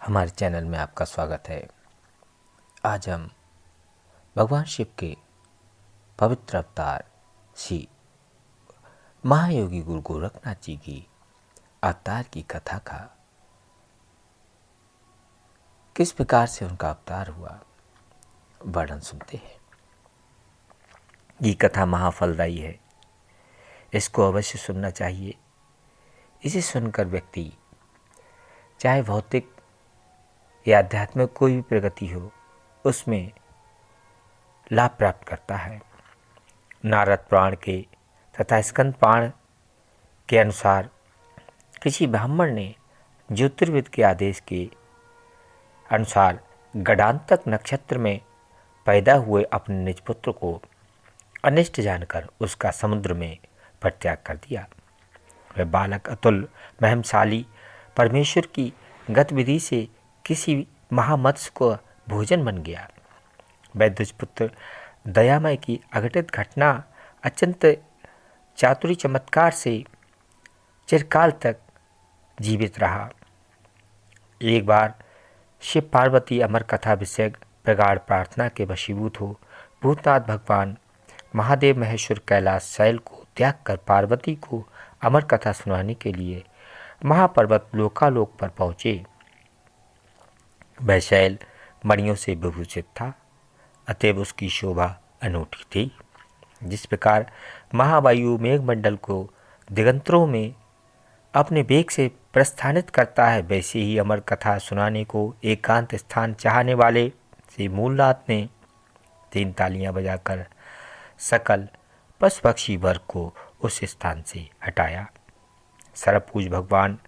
हमारे चैनल में आपका स्वागत है। आज हम भगवान शिव के पवित्र अवतार श्री महायोगी गुरु गोरखनाथ जी की अवतार की कथा का किस प्रकार से उनका अवतार हुआ वर्णन सुनते हैं। ये कथा महाफलदायी है, इसको अवश्य सुनना चाहिए। इसे सुनकर व्यक्ति चाहे भौतिक या आध्यात्मिक कोई भी प्रगति हो, उसमें लाभ प्राप्त करता है। नारद पुराण के तथा स्कंद पुराण के अनुसार किसी ब्राह्मण ने ज्योतिर्विद के आदेश के अनुसार गडांतक नक्षत्र में पैदा हुए अपने निज पुत्र को अनिष्ट जानकर उसका समुद्र में परित्याग कर दिया। वह बालक अतुल महमशाली परमेश्वर की गतिविधि से किसी महामत्स्य को भोजन बन गया। वह दुष्पुत्र दयामय की अघटित घटना अत्यंत चातुरी चमत्कार से चिरकाल तक जीवित रहा। एक बार शिव पार्वती अमर कथा विषय प्रगाढ़ प्रार्थना के वशीभूत हो भूतनाथ भगवान महादेव महेश्वर कैलाश शैल को त्याग कर पार्वती को अमर कथा सुनाने के लिए महापर्वत लोकालोक पर पहुँचे। वह शैल मणियों से विभूषित था, अतएव उसकी शोभा अनूठी थी। जिस प्रकार महावायु मेघमंडल को दिगंतरों में अपने वेग से प्रस्थानित करता है, वैसे ही अमर कथा सुनाने को एकांत स्थान चाहने वाले श्री मूलनाथ ने 3 तालियां बजाकर सकल पशु पक्षी वर्ग को उस स्थान से हटाया। सर्वपूज भगवान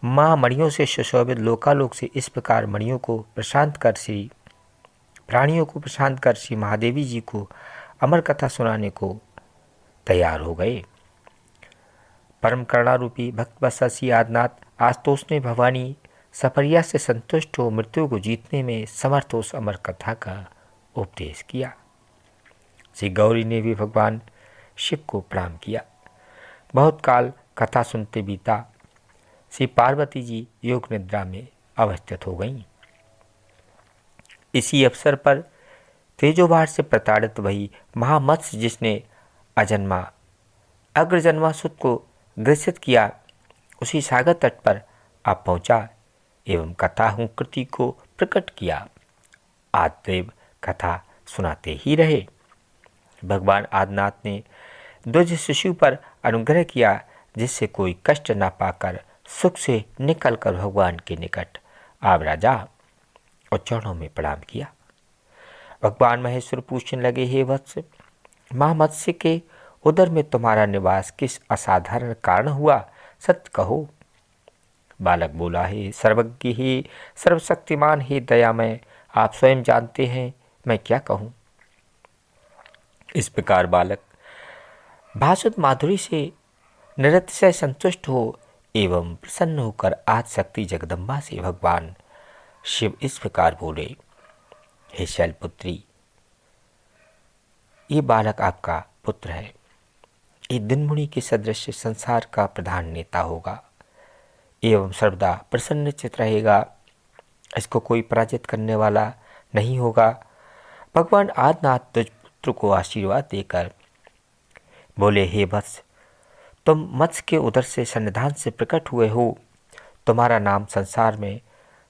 माँ मणियों से सुशोभित लोकालोक से इस प्रकार प्राणियों को प्रशांत कर श्री महादेवी जी को अमर कथा सुनाने को तैयार हो गए। परम करुणारूपी भक्त बसा आदिनाथ आस्तोष ने भवानी सफरिया से संतुष्ट हो मृत्यु को जीतने में समर्थ उस अमर कथा का उपदेश किया। श्री गौरी ने भी भगवान शिव को प्रणाम किया। बहुत काल कथा सुनते बीता। श्री पार्वती जी योग निद्रा में अवस्थित हो गईं। इसी अवसर पर तेजोभार से प्रताड़ित वही महामत्स्य जिसने अजन्मा अग्रजन्मासुत को ग्रसित किया, उसी सागर तट पर आ पहुंचा एवं कथा कृति को प्रकट किया। आदिदेव कथा सुनाते ही रहे। भगवान आदिनाथ ने द्विज शिशु पर अनुग्रह किया, जिससे कोई कष्ट न पाकर सुख से निकलकर भगवान के निकट आ विराजा और चरणों में प्रणाम किया। भगवान महेश्वर पूछने लगे, हे वत्स, महामत्स्य के उदर में तुम्हारा निवास किस असाधारण कारण हुआ, सत्य कहो। बालक बोला, हे सर्वज्ञ, हे सर्वशक्तिमान, हे दयामय, आप स्वयं जानते हैं, मैं क्या कहूँ। इस प्रकार बालक भाषुत माधुरी से निरतिशय संतुष्ट हो एवं प्रसन्न होकर आज शक्ति जगदम्बा से भगवान शिव इस प्रकार बोले, हे शैलपुत्री, ये बालक आपका पुत्र है। ये दिनमुनि के सदृश संसार का प्रधान नेता होगा एवं सर्वदा प्रसन्नचित रहेगा। इसको कोई पराजित करने वाला नहीं होगा। भगवान आदिनाथ तुझ पुत्र को आशीर्वाद देकर बोले, हे वत्स, तुम मत्स्य के उदर से सन्निधान से प्रकट हुए हो। तुम्हारा नाम संसार में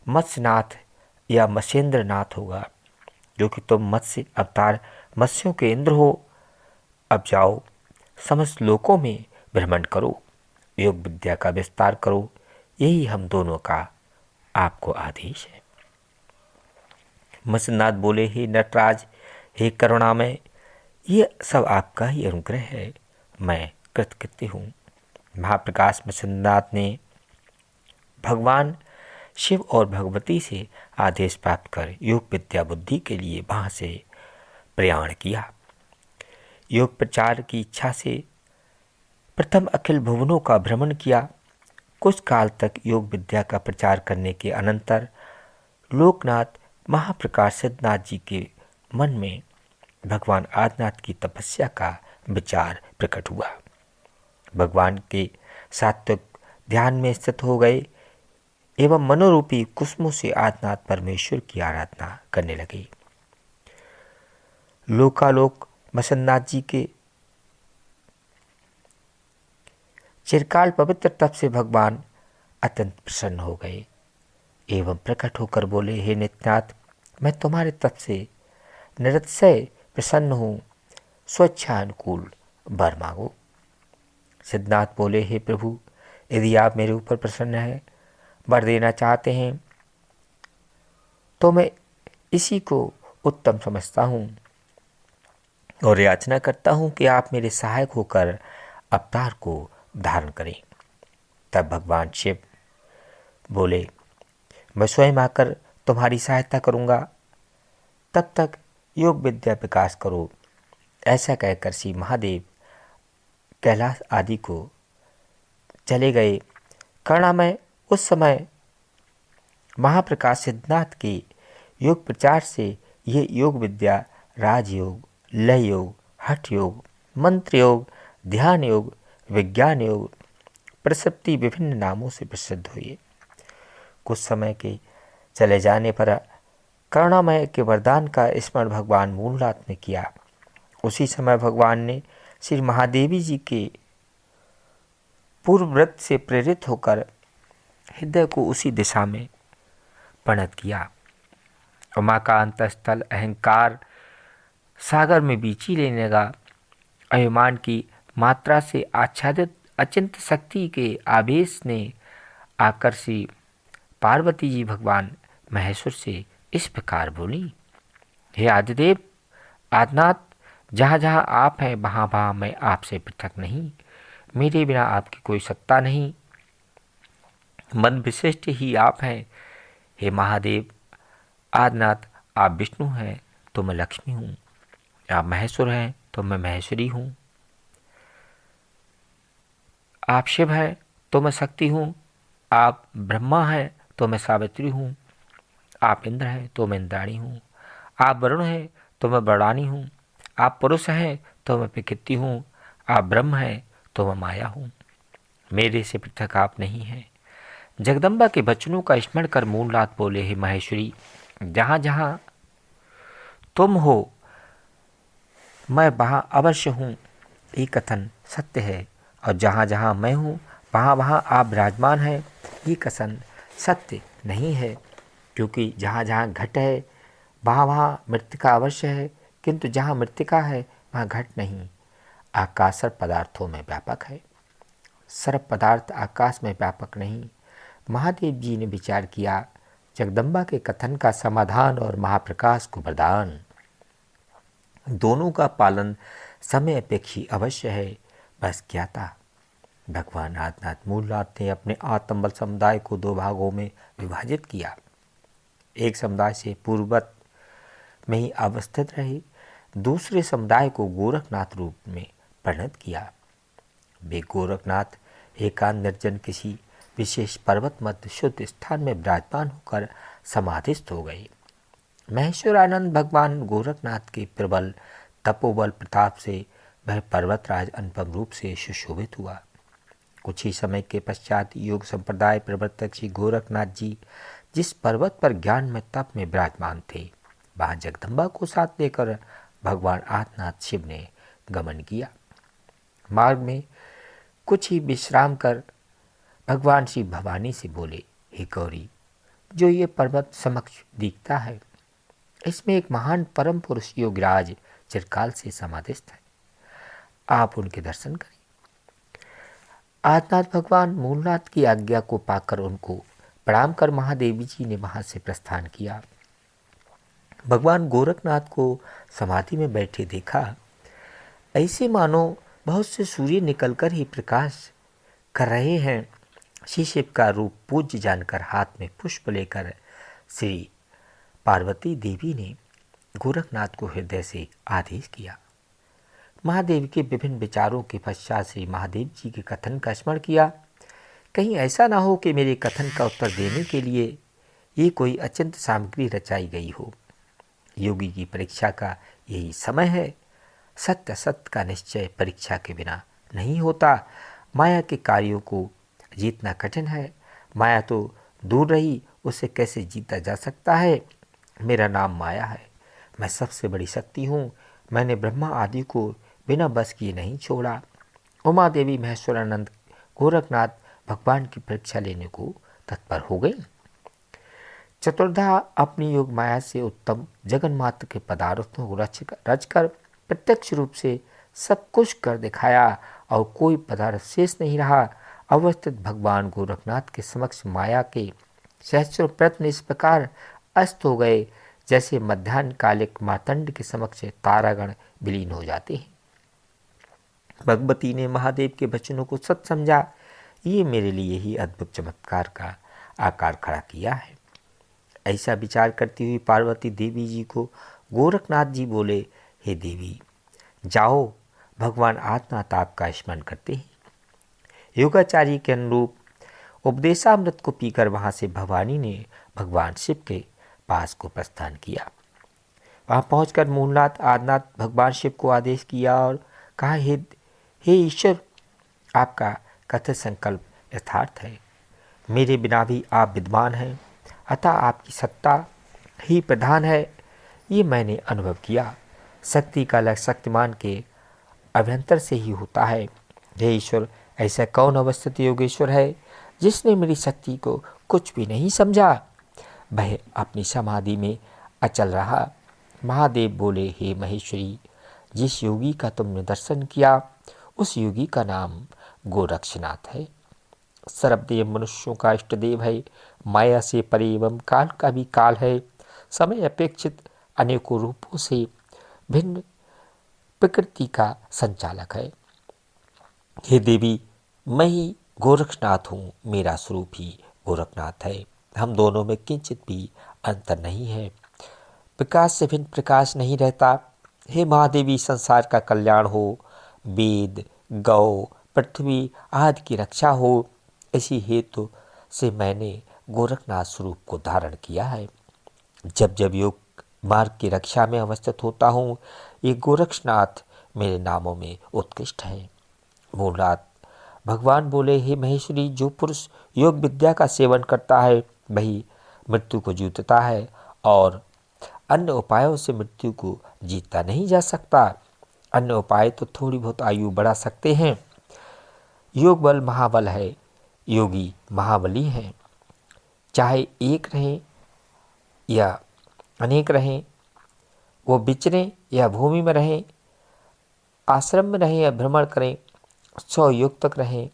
मत्स्यनाथ या मत्स्येंद्रनाथ होगा, क्योंकि तुम मत्स्य अवतार मत्स्यों के इंद्र हो। अब जाओ, समस्त लोकों में भ्रमण करो, योग विद्या का विस्तार करो, यही हम दोनों का आपको आदेश है। मत्स्यनाथ बोले, हे नटराज, हे करुणामय, ये सब आपका ही अनुग्रह है, मैं कृतकृत्य हूँ। महाप्रकाश मत्स्यनाथ ने भगवान शिव और भगवती से आदेश प्राप्त कर योग विद्या बुद्धि के लिए वहाँ से प्रयाण किया। योग प्रचार की इच्छा से प्रथम अखिल भुवनों का भ्रमण किया। कुछ काल तक योग विद्या का प्रचार करने के अनंतर लोकनाथ महाप्रकाश सिद्धनाथ जी के मन में भगवान आदिनाथ की तपस्या का विचार प्रकट हुआ। भगवान के सात्विक ध्यान में स्थित हो गए एवं मनोरूपी कुसुमों से आदिनाथ परमेश्वर की आराधना करने लगे। लोकालोक मसन्नाथ जी के चिरकाल पवित्र तप से भगवान अत्यंत प्रसन्न हो गए एवं प्रकट होकर बोले, हे नित्यनाथ, मैं तुम्हारे तप से निरतिशय प्रसन्न हूँ, स्वच्छा अनुकूल वर मांगो। सिद्धनाथ बोले, हे प्रभु, यदि आप मेरे ऊपर प्रसन्न हैं, वर देना चाहते हैं, तो मैं इसी को उत्तम समझता हूँ और याचना करता हूँ कि आप मेरे सहायक होकर अवतार को धारण करें। तब भगवान शिव बोले, मैं स्वयं आकर तुम्हारी सहायता करूँगा, तब तक योग विद्या विकास करो। ऐसा कहकर श्री महादेव कैलाश आदि को चले गए। करुणामय उस समय महाप्रकाश सिद्धनाथ के योग प्रचार से ये योग विद्या राजयोग, लय योग, हठ योग, मंत्र योग, ध्यान योग, विज्ञान योग प्रसृप्ति विभिन्न नामों से प्रसिद्ध हुई। कुछ समय के चले जाने पर करुणामय के वरदान का स्मरण भगवान मूलनाथ ने किया। उसी समय भगवान ने श्री महादेवी जी के पूर्व व्रत से प्रेरित होकर हृदय को उसी दिशा में प्रणत किया। उमा का अंतस्थल अहंकार सागर में बीची लेने लगा। अभिमान की मात्रा से आच्छादित अचिंत शक्ति के आवेश ने आकर श्री पार्वती जी भगवान महेश्वर से इस प्रकार बोली, हे आदिदेव आदिनाथ, जहाँ जहाँ आप हैं वहाँ वहाँ मैं आपसे पृथक नहीं, मेरे बिना आपकी कोई सत्ता नहीं, मन विशिष्ट ही आप हैं। हे महादेव आदिनाथ, आप विष्णु हैं तो मैं लक्ष्मी हूँ, आप महेश्वर हैं तो मैं महेश्वरी हूँ, आप शिव हैं तो मैं शक्ति हूँ, आप ब्रह्मा हैं तो मैं सावित्री हूँ, आप इंद्र हैं तो मैं इंद्राणी हूँ, आप वरुण हैं तो मैं वरुणानी हूँ, आप पुरुष हैं तो मैं प्रकृति हूँ, आप ब्रह्म हैं तो मैं माया हूँ, मेरे से पृथक आप नहीं हैं। जगदम्बा के वचनों का स्मरण कर मूलनाथ बोले, हे महेश्वरी, जहाँ जहाँ तुम हो मैं वहाँ अवश्य हूँ, ये कथन सत्य है, और जहाँ जहाँ मैं हूँ वहाँ वहाँ आप विराजमान हैं, ये कथन सत्य नहीं है। क्योंकि जहाँ जहाँ घट है वहाँ वहाँ मृत्तिका अवश्य है, किंतु जहाँ मृत्तिका है वहाँ घट नहीं। आकाश सर्व पदार्थों में व्यापक है, सर्व पदार्थ आकाश में व्यापक नहीं। महादेव जी ने विचार किया, जगदम्बा के कथन का समाधान और महाप्रकाश को वरदान दोनों का पालन समय अपेक्षी अवश्य है। बस क्या था, भगवान आदिनाथ मूलनाथ ने अपने आत्मबल समुदाय को दो भागों में विभाजित किया। एक समुदाय से पूर्ववत में ही अवस्थित रहे, दूसरे समुदाय को गोरखनाथ रूप में परिणत किया। वे गोरखनाथ एकांत निर्जन किसी विशेष पर्वत मध्य शुद्ध स्थान में विराजमान होकर समाधिस्थ हो गए। महेश्वरानंद भगवान गोरखनाथ के प्रबल तपोबल प्रताप से वह पर्वतराज अनुपम रूप से सुशोभित हुआ। कुछ ही समय के पश्चात योग संप्रदाय प्रवर्तक श्री गोरखनाथ जी जिस पर्वत पर ज्ञान में तप में विराजमान थे, वहाँ जगदम्बा को साथ लेकर भगवान आदिनाथ शिव ने गमन किया। मार्ग में कुछ ही विश्राम कर भगवान श्री भवानी से बोले, हे गौरी, जो ये पर्वत समक्ष दिखता है, इसमें एक महान परम पुरुष योगराज चिरकाल से समाधिस्थ है, आप उनके दर्शन करें। आदिनाथ भगवान मूलनाथ की आज्ञा को पाकर उनको प्रणाम कर महादेवी जी ने वहां से प्रस्थान किया। भगवान गोरखनाथ को समाधि में बैठे देखा, ऐसे मानो बहुत से सूर्य निकलकर ही प्रकाश कर रहे हैं। श्री शिव का रूप पूज्य जानकर हाथ में पुष्प लेकर श्री पार्वती देवी ने गोरखनाथ को हृदय से आदेश किया। महादेव के विभिन्न विचारों के पश्चात श्री महादेव जी के कथन का स्मरण किया। कहीं ऐसा ना हो कि मेरे कथन का उत्तर देने के लिए ये कोई अचिंत सामग्री रचाई गई हो। योगी की परीक्षा का यही समय है। सत्य सत्य का निश्चय परीक्षा के बिना नहीं होता। माया के कार्यों को जीतना कठिन है। माया तो दूर रही उसे कैसे जीता जा सकता है। मेरा नाम माया है, मैं सबसे बड़ी शक्ति हूँ। मैंने ब्रह्मा आदि को बिना बस किए नहीं छोड़ा। उमा देवी, महेश्वरानंद, गोरखनाथ भगवान की परीक्षा लेने को तत्पर हो गई। चतुर्धा अपनी योग माया से उत्तम जगन्मात्र के पदार्थों को रचकर प्रत्यक्ष रूप से सब कुछ कर दिखाया और कोई पदार्थ शेष नहीं रहा। अवस्थित भगवान गोरखनाथ के समक्ष माया के सहस्रों प्रयत्न इस प्रकार अस्त हो गए जैसे मध्याह्न कालिक मार्तंड के समक्ष तारागण विलीन हो जाते हैं। भगवती ने महादेव के वचनों को सच समझा। ये मेरे लिए ही अद्भुत चमत्कार का आकार खड़ा किया है। ऐसा विचार करती हुई पार्वती देवी जी को गोरखनाथ जी बोले, हे देवी, जाओ, भगवान आदिनाथ आपका स्मरण करते हैं। योगाचार्य के अनुरूप उपदेशामृत को पीकर वहां से भवानी ने भगवान शिव के पास को प्रस्थान किया। वहां पहुंचकर मूलनाथ आदिनाथ भगवान शिव को आदेश किया और कहा, हे ईश्वर, आपका कथित संकल्प यथार्थ है। मेरे बिना भी आप विद्वान हैं, अतः आपकी सत्ता ही प्रधान है। ये मैंने अनुभव किया। शक्ति का लक्ष्य शक्तिमान के अभ्यंतर से ही होता है। हे ईश्वर, ऐसा कौन अवस्थित योगेश्वर है जिसने मेरी शक्ति को कुछ भी नहीं समझा। वह अपनी समाधि में अचल रहा। महादेव बोले, हे महेश्वरी, जिस योगी का तुमने दर्शन किया उस योगी का नाम गोरक्षनाथ है। सर्वदेव मनुष्यों का इष्ट देव है। माया से परे एवं काल का भी काल है। समय अपेक्षित अनेकों रूपों से भिन्न प्रकृति का संचालक है। हे देवी, मैं ही गोरक्षनाथ हूँ। मेरा स्वरूप ही गोरखनाथ है। हम दोनों में किंचित भी अंतर नहीं है। प्रकाश से भिन्न प्रकाश नहीं रहता। हे महादेवी, संसार का कल्याण हो, वेद, गौ, पृथ्वी आदि की रक्षा हो, इसी हेतु से मैंने गोरखनाथ स्वरूप को धारण किया है। जब जब योग मार्ग की रक्षा में अवस्थित होता हूँ, ये गोरक्षनाथ मेरे नामों में उत्कृष्ट है। मूलनाथ भगवान बोले, हे महेश्वरी, जो पुरुष योग विद्या का सेवन करता है वही मृत्यु को जीतता है और अन्य उपायों से मृत्यु को जीता नहीं जा सकता। अन्य उपाय तो थोड़ी बहुत आयु बढ़ा सकते हैं। योग बल महाबल है, योगी महाबली हैं। चाहे एक रहें या अनेक रहें, वो विचरें या भूमि में रहें, आश्रम में रहें या भ्रमण करें, 100 युग तक रहें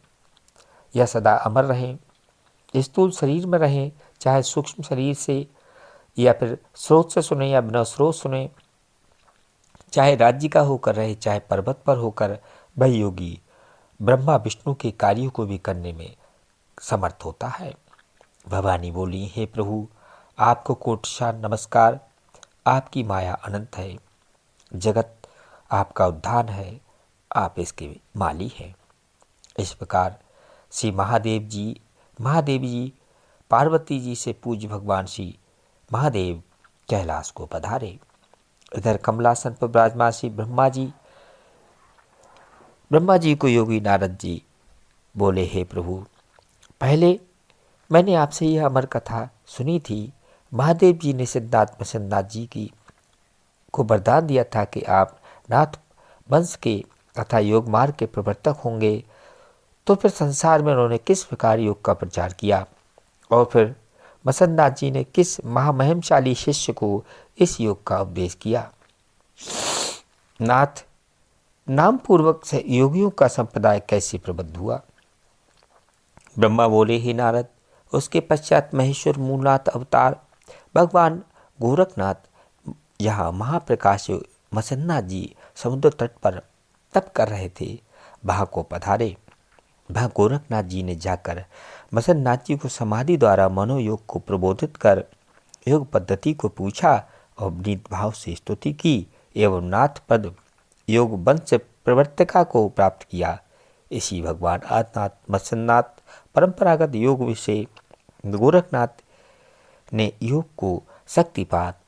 या सदा अमर रहें, स्थूल शरीर में रहें, चाहे सूक्ष्म शरीर से या फिर स्रोत से सुने या बिना स्रोत सुने, चाहे राज्य का होकर रहे चाहे पर्वत पर होकर, वह योगी ब्रह्मा विष्णु के कार्यों को भी करने में समर्थ होता है। भवानी बोली, हे प्रभु, आपको कोटि नमस्कार। आपकी माया अनंत है। जगत आपका उद्यान है, आप इसके माली हैं। इस प्रकार श्री महादेवी जी पार्वती जी से पूज्य भगवान श्री महादेव कैलाश को पधारे। इधर कमलासन पर विराजमान श्री ब्रह्मा जी को योगी नारद जी बोले, हे प्रभु, पहले मैंने आपसे यह अमर कथा सुनी थी। महादेव जी ने सिद्धार्थ मसन्नाथ जी को वरदान दिया था कि आप नाथ वंश के तथा योग मार्ग के प्रवर्तक होंगे। तो फिर संसार में उन्होंने किस प्रकार योग का प्रचार किया और फिर मसन्नाथ जी ने किस महामहिमशाली शिष्य को इस योग का उपदेश किया। नाथ नाम पूर्वक से योगियों का संप्रदाय कैसे प्रबुद्ध हुआ। ब्रह्मा बोले, ही नारद, उसके पश्चात महेश्वर मूलनाथ अवतार भगवान गोरखनाथ यहाँ महाप्रकाश मसन्नाथ जी समुद्र तट पर तप कर रहे थे, वहाँ को पधारे। वहाँ गोरखनाथ जी ने जाकर मसन्नाथ जी को समाधि द्वारा मनोयोग को प्रबोधित कर योग पद्धति को पूछा और विनीत भाव से स्तुति की एवं नाथ पद योग वंश प्रवर्तिका को प्राप्त किया। इसी भगवान आदिनाथ मसन्नाथ परंपरागत योग विषय गोरखनाथ ने योग को शक्तिपात,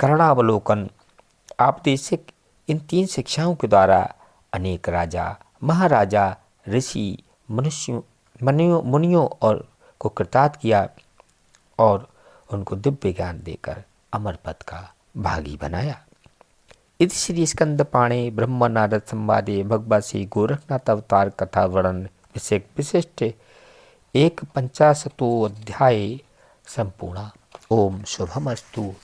करणावलोकन, आपदेशिक इन 3 शिक्षाओं के द्वारा अनेक राजा, महाराजा, ऋषि, मुनियों और को कृतार्थ किया और उनको दिव्य ज्ञान देकर अमर पद का भागी बनाया। इति श्री स्कंद पाणे ब्रह्म नारद संवादे भगवत श्री गोरखनाथ अवतार कथा वर्णन विशिष्ट 51 अध्याय संपूर्ण। ओम शुभमस्तु।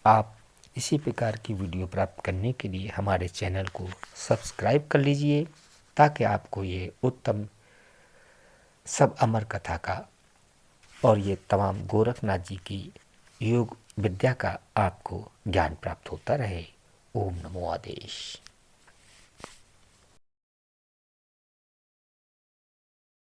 आप इसी प्रकार की वीडियो प्राप्त करने के लिए हमारे चैनल को सब्सक्राइब कर लीजिए, ताकि आपको ये उत्तम सब अमर कथा का और ये तमाम गोरखनाथ जी की योग विद्या का आपको ज्ञान प्राप्त होता रहे। ओम नमो आदेश।